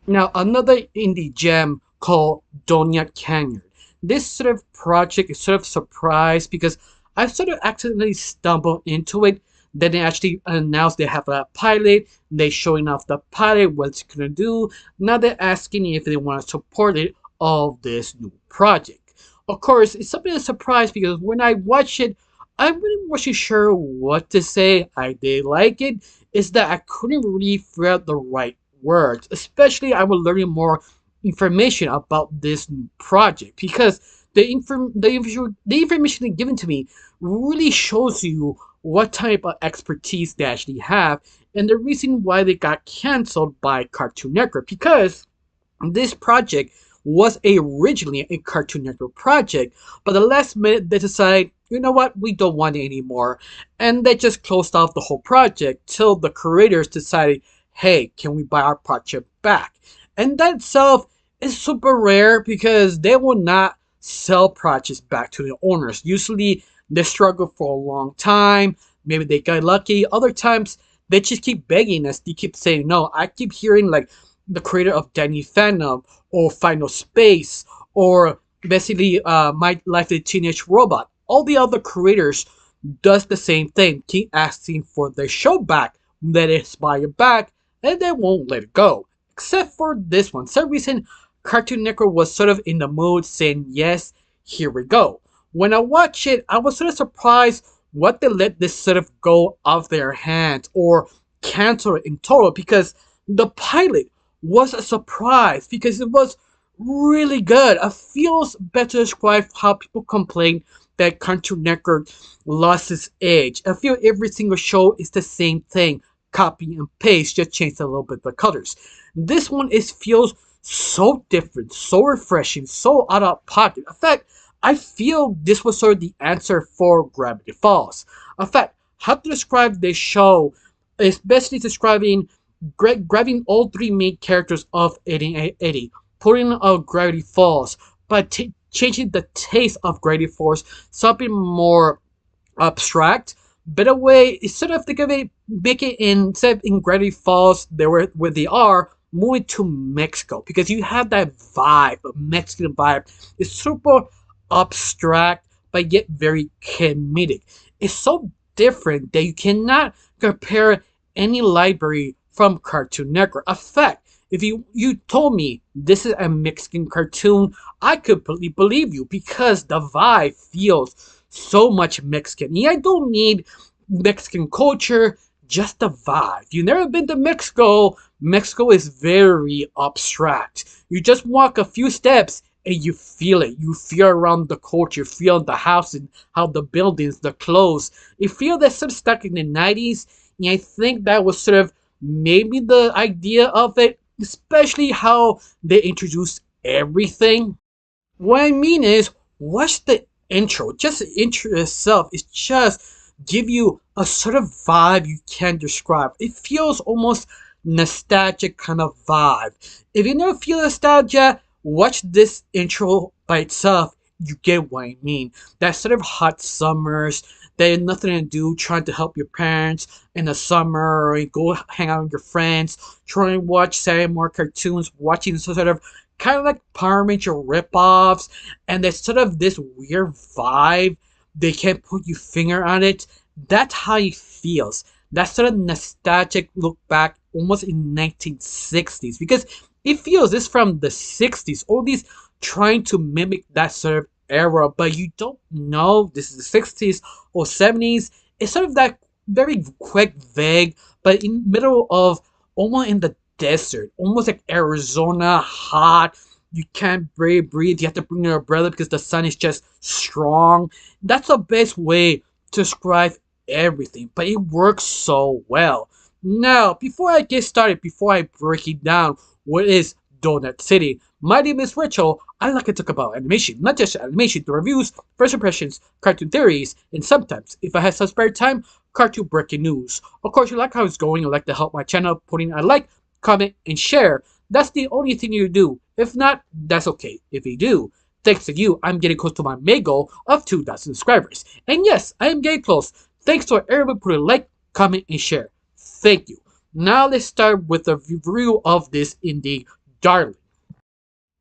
Now, another indie gem called Doña Canyon. This sort of project is sort of surprised because I sort of accidentally stumbled into it. Then they actually announced they have a pilot. They showing off the pilot, what it's gonna do. Now they're asking if they want to support it of this new project. Of course, it's something of a surprise because when I watched it, I really wasn't sure what to say. I did like it. It's that I couldn't really figure out the right words. Especially, I was learning more information about this new project because the information given to me really shows you what type of expertise they actually have and the reason why they got canceled by Cartoon Network because this project was originally a Cartoon Network project, but the last minute they decided, you know what, we don't want it anymore. And they just closed off the whole project till the creators decided, hey, can we buy our project back? And that itself is super rare because they will not sell projects back to the owners. Usually they struggle for a long time. Maybe they got lucky. Other times they just keep begging us. They keep saying no. I keep hearing like the creator of Danny Phantom or Final Space or basically My Life as a Teenage Robot. All the other creators does the same thing. Keep asking for their show back, let it expire back, and they won't let it go. Except for this one. For some reason, Cartoon Network was sort of in the mood saying, yes, here we go. When I watched it, I was sort of surprised what they let this sort of go off their hands or cancel it in total because the pilot was a surprise because it was really good. It feels better to describe how people complain that Cartoon Network lost its edge. I feel every single show is the same thing, copy and paste, just change a little bit the colors. This one is feels so different, so refreshing, so out of pocket. In fact, I feel this was sort of the answer for Gravity Falls. In fact, how to describe this show is basically describing grabbing all three main characters of 80, putting out Gravity Falls, but changing the taste of Gravity Falls, something more abstract, better way instead of think of it, make it instead in Gravity Falls, they were where they are moving to Mexico because you have that vibe, a Mexican vibe. It's super abstract but yet very comedic. It's so different that you cannot compare any library from Cartoon Network. In fact, if you told me this is a Mexican cartoon, I completely believe you because the vibe feels so much Mexican. Yeah, I don't need Mexican culture, just the vibe. You've never been to Mexico. Mexico is very abstract. You just walk a few steps and you feel it. You feel around the culture, you feel the house and how the buildings, the clothes. You feel that sort of stuck in the 90s. And I think that was sort of maybe the idea of it, especially how they introduced everything. What I mean is, watch the intro. Just the intro itself is just give you a sort of vibe you can't describe. It feels almost nostalgic kind of vibe. If you never feel nostalgia, watch this intro by itself. You get what I mean. That sort of hot summers, they had nothing to do, trying to help your parents in the summer, or you go hang out with your friends, trying to watch Saturday morning cartoons, watching sort of kind of like Power Ranger ripoffs, and there's sort of this weird vibe. They can't put your finger on it. That's how it feels. That sort of nostalgic look back, almost in 1960s, because it feels this from the 60s. All these trying to mimic that sort of era, but you don't know this is the 60s or 70s. It's sort of that very quick, vague, but in middle of almost in the desert, almost like Arizona, hot. You can't breathe. You have to bring your umbrella because the sun is just strong. That's the best way to describe everything, but it works so well. Now, before I get started, before I break it down, what is Donut City? My name is Rachel. I like to talk about animation, not just animation, the reviews, first impressions, cartoon theories, and sometimes, if I have some spare time, cartoon breaking news. Of course, you like how it's going and like to help my channel, putting a like, comment, and share. That's the only thing you do. If not, that's okay. If you do, thanks to you, I'm getting close to my main goal of 2,000 subscribers. And yes, I am getting close. Thanks to everyone putting a like, comment, and share. Thank you. Now let's start with a review of this indie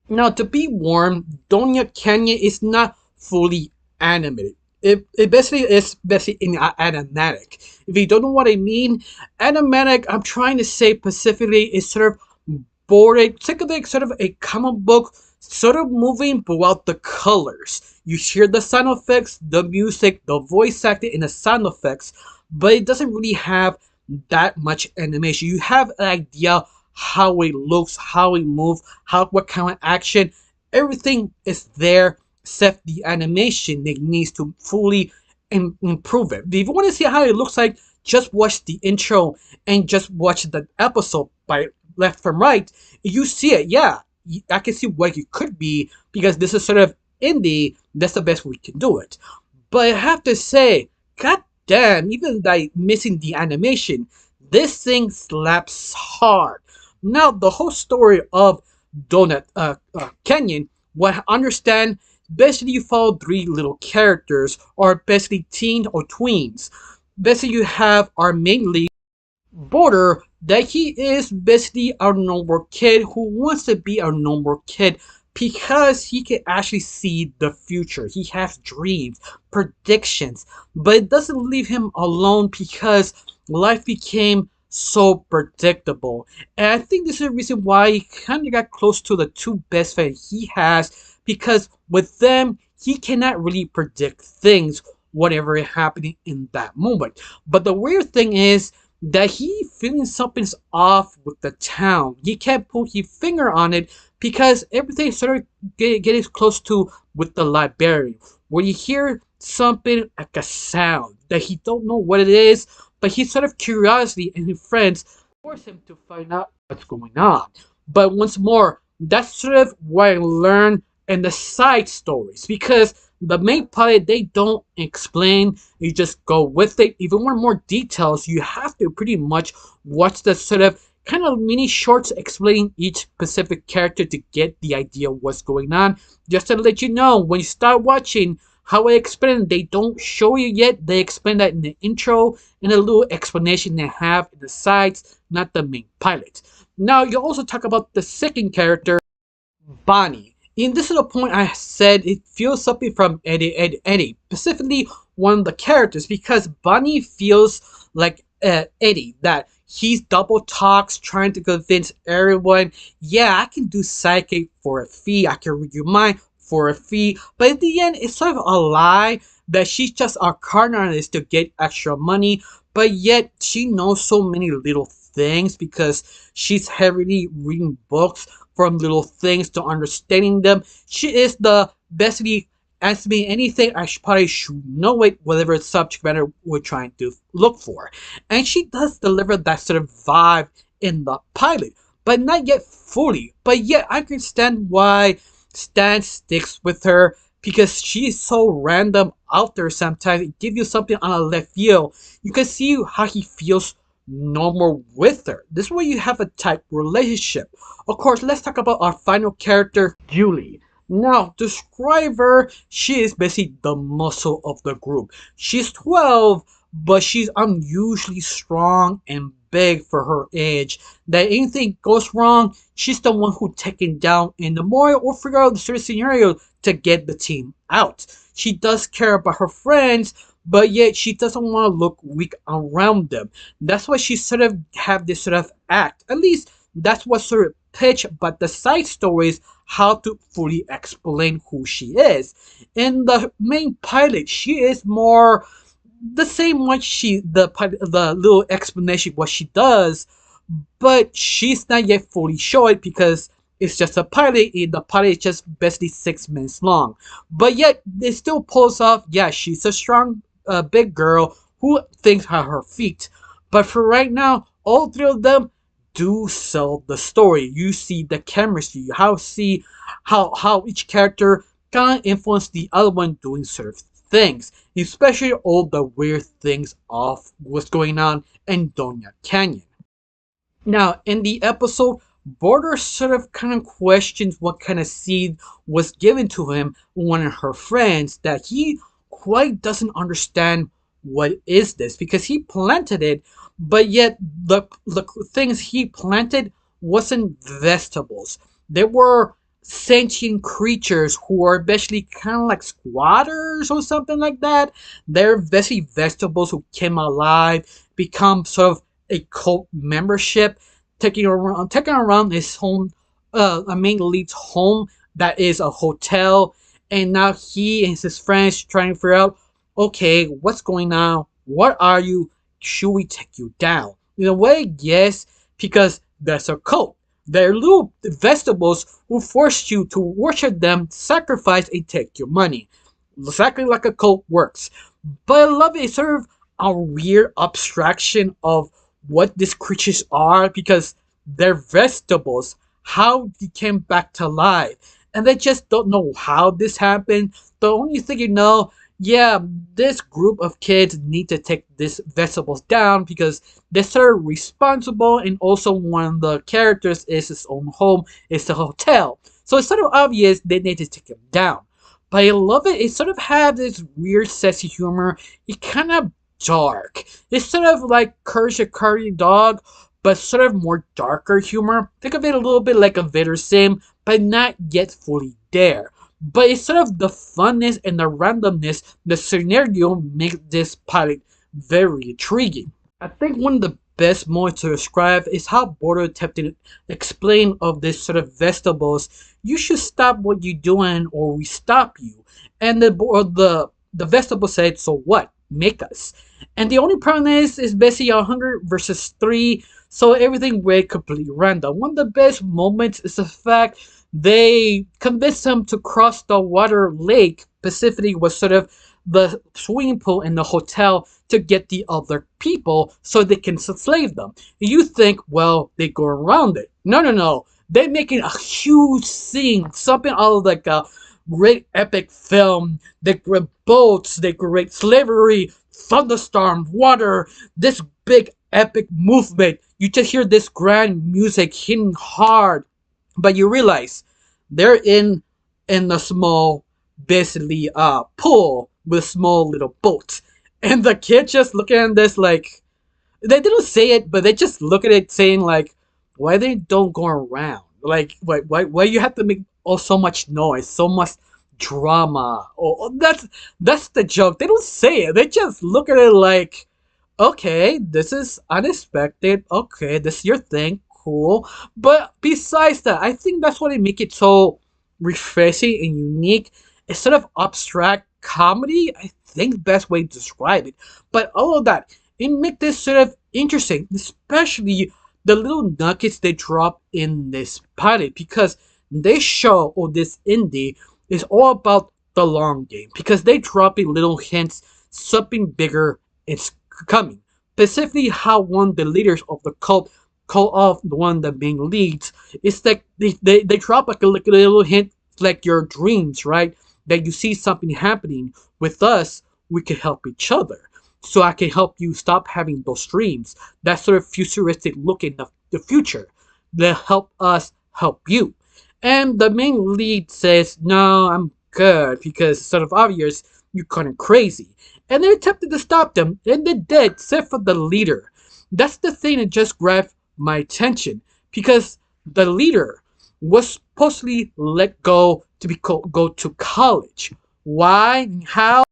Now, to be warm, Doña Canyon is not fully animated. It basically is basically in animatic. If you don't know what I mean, animatic, I'm trying to say specifically, is sort of boarded. Think of it sort of a comic book, sort of moving throughout the colors. You hear the sound effects, the music, the voice acting, and the sound effects, but it doesn't really have that much animation. You have an idea how it looks, how it moves, how what kind of action. Everything is there except the animation that needs to fully improve it. If you want to see how it looks like, just watch the intro and just watch the episode by left from right. You see it, yeah. I can see what it could be because this is sort of indie. That's the best we can do it. But I have to say, god damn, even like missing the animation, this thing slaps hard. Now, the whole story of Donut Canyon, what I understand, basically you follow three little characters, or basically teen or tweens. Basically, you have our main lead, Border, that he is basically a normal kid who wants to be a normal kid because he can actually see the future. He has dreams, predictions, but it doesn't leave him alone because life became so predictable. And I think this is the reason why he kind of got close to the two best friends he has because with them, he cannot really predict things, whatever is happening in that moment. But the weird thing is, that he feeling something's off with the town. He can't put his finger on it because everything sort of getting close to with the librarian, where you hear something like a sound that he don't know what it is, but he sort of curiosity and his friends force him to find out what's going on. But once more, that's sort of what I learned in the side stories because the main part they don't explain, you just go with it. If you want more details, you have to pretty much watch the sort of kind of mini shorts explaining each specific character to get the idea of what's going on. Just to let you know, when you start watching how I explain, they don't show you yet. They explain that in the intro and a little explanation they have in the sides, not the main pilot. Now, you also talk about the second character, Bonnie. And this is the point I said it feels something from Eddie, specifically one of the characters, because Bonnie feels like Eddie, that he's double talks, trying to convince everyone, yeah, I can do psychic for a fee, I can read your mind for a fee, but at the end, it's sort of a lie that she's just a card artist to get extra money, but yet she knows so many little things because she's heavily reading books from little things to understanding them. She is the basically ask me anything, I probably should know it, whatever subject matter we're trying to look for. And she does deliver that sort of vibe in the pilot, but not yet fully. But yet I understand why Stan sticks with her because she's so random out there sometimes. It gives you something on a left field. You can see how he feels normal with her. This is where you have a tight relationship. Of course, let's talk about our final character, Julie. Now, describe her, she is basically the muscle of the group. She's 12, but she's unusually strong and big for her age. That anything goes wrong, she's the one who taken down in the more or figure out the certain scenario to get the team out. She does care about her friends, but yet she doesn't want to look weak around them. That's why she sort of have this sort of act. At least that's what sort of pitch, but the side stories how to fully explain who she is. In the main pilot, she is more the same what she the little explanation what she does, but she's not yet fully sure it because it's just a pilot and the pilot is just basically 6 minutes long. But yet it still pulls off, yeah, she's a strong big girl who thinks on her feet. But for right now, all three of them do sell the story. You see the chemistry, how each character kind of influence the other one doing certain things, especially all the weird things of what's going on in Doña Canyon. Now, in the episode, Border sort of kind of questions what kind of seed was given to him one of her friends that he quite doesn't understand what is this because he planted it, but yet the things he planted wasn't vegetables. They were sentient creatures who are basically kind of like squatters or something like that. They're basically vegetables who came alive, become sort of a cult membership, taking around his home, a main lead's home that is a hotel, and now he and his friends trying to figure out, okay, what's going on? What are you? Should we take you down? In a way, yes, because that's a cult. They're little vegetables who force you to worship them, sacrifice, and take your money. Exactly like a cult works. But I love it. It's sort of a weird abstraction of what these creatures are because they're vegetables. How they came back to life. And they just don't know how this happened. The only thing you know, yeah, this group of kids need to take these vegetables down because they're sort of responsible, and also one of the characters is his own home, is the hotel. So it's sort of obvious they need to take him down. But I love it. It sort of have this weird, sassy humor. It's kind of dark. It's sort of like Courage the Cowardly Dog, but sort of more darker humor. Think of it a little bit like a Vader Sim, but not yet fully there. But it's sort of the funness and the randomness, the scenario makes this pilot very intriguing. I think one of the best moments to describe is how Border attempted to explain of this sort of vegetables. You should stop what you're doing, or we stop you. And the vegetable said, "So what? Make us." And the only problem is basically 100 versus 3, so everything went completely random. One of the best moments is the fact they convinced him to cross the water lake. Specifically, was sort of the swimming pool in the hotel to get the other people so they can enslave them. You think, well, they go around it. No, no, no. They're making a huge scene, something out of like a great epic film. They create boats, they create slavery, thunderstorm, water, this big epic movement. You just hear this grand music hitting hard, but you realize they're in a small, basically pool with small little boats, and the kid just looking at this like, they didn't say it, but they just look at it saying like, why they don't go around? Like, why you have to make so much noise, so much drama? Oh, that's the joke. They don't say it. They just look at it like, okay, this is unexpected. Okay, this is your thing. Cool. But besides that, I think that's what it make it so refreshing and unique. It's sort of abstract comedy. I think the best way to describe it. But all of that, it make this sort of interesting, especially the little nuggets they drop in this pilot, because this show or this indie is all about the long game, because they drop in little hints something bigger is coming. Specifically, how one of the leaders of the cult call off one of the main leads. It's like they drop like a little hint, like your dreams, right? That you see something happening with us, we can help each other. So I can help you stop having those dreams. That sort of futuristic look in the future. That help us help you. And the main lead says, no, I'm good, because it's sort of obvious you're kind of crazy. And they attempted to stop them, and they did, except for the leader. That's the thing that just grabbed my attention, because the leader was supposedly let go to go to college. Why? How?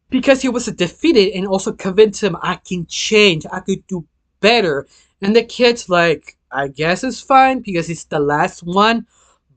Because he was defeated, and also convinced him, I can change, I could do better. And the kid's like, I guess it's fine because it's the last one.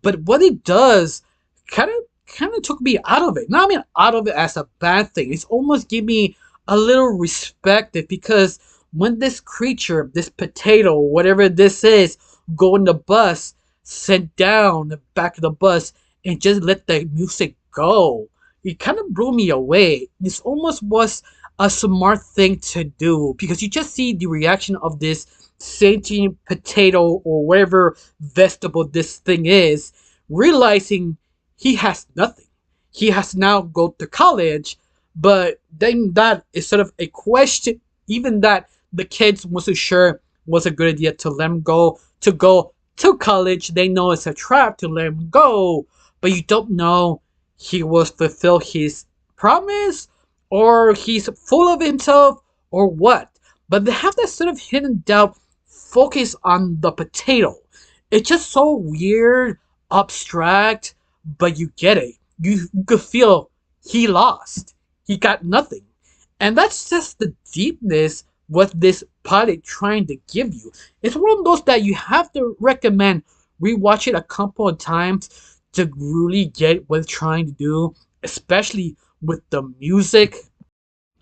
But what it does kind of took me out of it. Not I mean out of it as a bad thing. It's almost give me a little respect, because when this creature, this potato, whatever this is, go in the bus, sit down the back of the bus, and just let the music go, it kind of blew me away. This almost was a smart thing to do, because you just see the reaction of this sentient potato or whatever vegetable this thing is, realizing he has nothing. He has now go to college, but then that is sort of a question. Even that the kids wasn't sure was a good idea to let him go to college. They know it's a trap to let him go, but you don't know he will fulfill his promise, or he's full of himself, or what. But they have that sort of hidden doubt focus on the potato. It's just so weird, abstract, but you get it. You could feel he lost. He got nothing. And that's just the deepness what this pilot trying to give you. It's one of those that you have to recommend rewatch it a couple of times to really get what it's trying to do, especially with the music.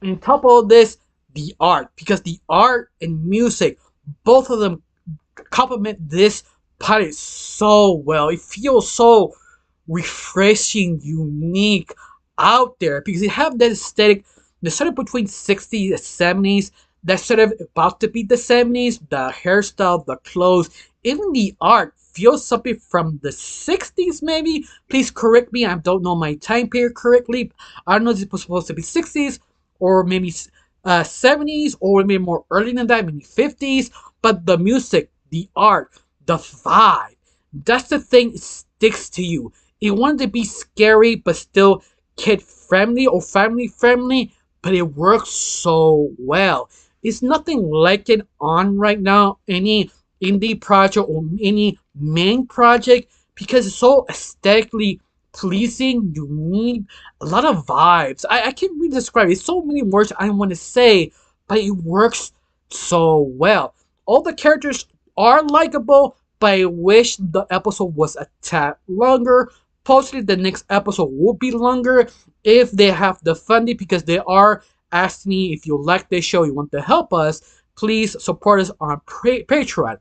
And on top of this, the art, because the art and music, both of them complement this pilot so well. It feels so refreshing, unique, out there because it have that aesthetic, the sort of between 60s and 70s, that's sort of about to be the 70s, the hairstyle, the clothes, even the art feels something from the 60s maybe. Please correct me, I don't know my time period correctly. I don't know if it was supposed to be 60s or maybe 70s or maybe more early than that, maybe 50s. But the music, the art, the vibe, that's the thing that sticks to you. It wanted to be scary but still kid friendly or family friendly, but it works so well. It's nothing like it on right now, any indie project or any main project, because it's so aesthetically pleasing, unique, a lot of vibes. I can't really describe it. It's so many words I want to say, but it works so well. All the characters are likable, but I wish the episode was a tad longer. Possibly the next episode will be longer if they have the funding, because they are asking me if you like this show, you want to help us, please support us on Patreon.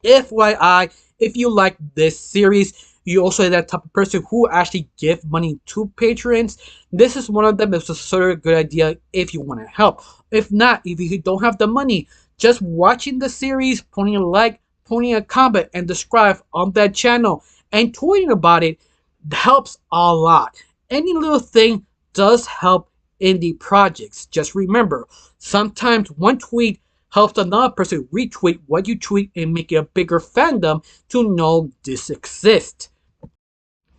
FYI, if you like this series, you also are that type of person who actually give money to patrons. This is one of them. It's a sort of good idea if you want to help. If not, if you don't have the money, just watching the series, putting a like, putting a comment, and subscribe on that channel, and tweeting about it helps a lot. Any little thing does help indie projects. Just remember, sometimes one tweet helps another person retweet what you tweet and make it a bigger fandom to know this exists.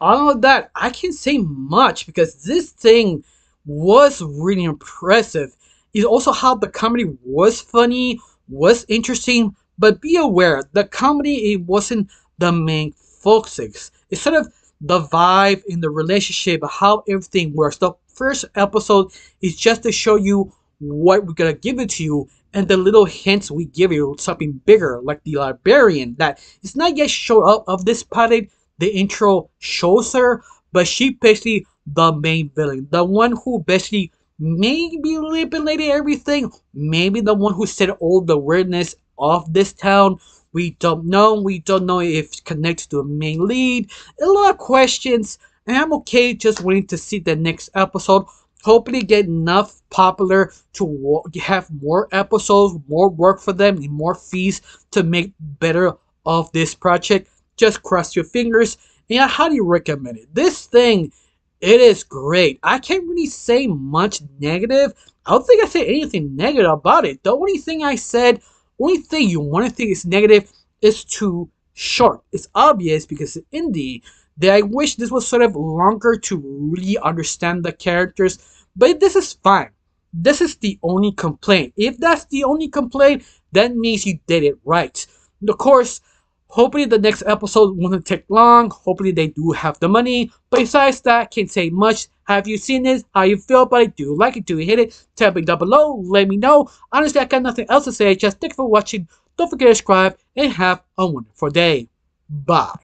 All of that, I can't say much because this thing was really impressive. It's also how the comedy was funny, was interesting, but be aware the comedy it wasn't the main focus. It's sort of the vibe in the relationship, how everything works. The first episode is just to show you what we're gonna give it to you, and the little hints we give you something bigger, like the librarian that is not yet shown up of this pilot. The intro shows her, but she basically the main villain, the one who basically maybe manipulated everything, maybe the one who said all the weirdness of this town. We don't know. We don't know if it's connected to a main lead. A lot of questions, and I'm okay just waiting to see the next episode. Hopefully get enough popular to have more episodes, more work for them, and more fees to make better of this project. Just cross your fingers, and I highly recommend it. This thing, it is great. I can't really say much negative. I don't think I said anything negative about it. The only thing I said, only thing you want to think is negative is too short. It's obvious because it's indie that I wish this was sort of longer to really understand the characters, but this is fine. This is the only complaint. If that's the only complaint, that means you did it right. Of course, hopefully the next episode won't take long. Hopefully they do have the money. But besides that, can't say much. Have you seen this? How you feel about it? Do you like it? Do you hate it? Tell me down below. Let me know. Honestly, I got nothing else to say. Just thank you for watching. Don't forget to subscribe and have a wonderful day. Bye.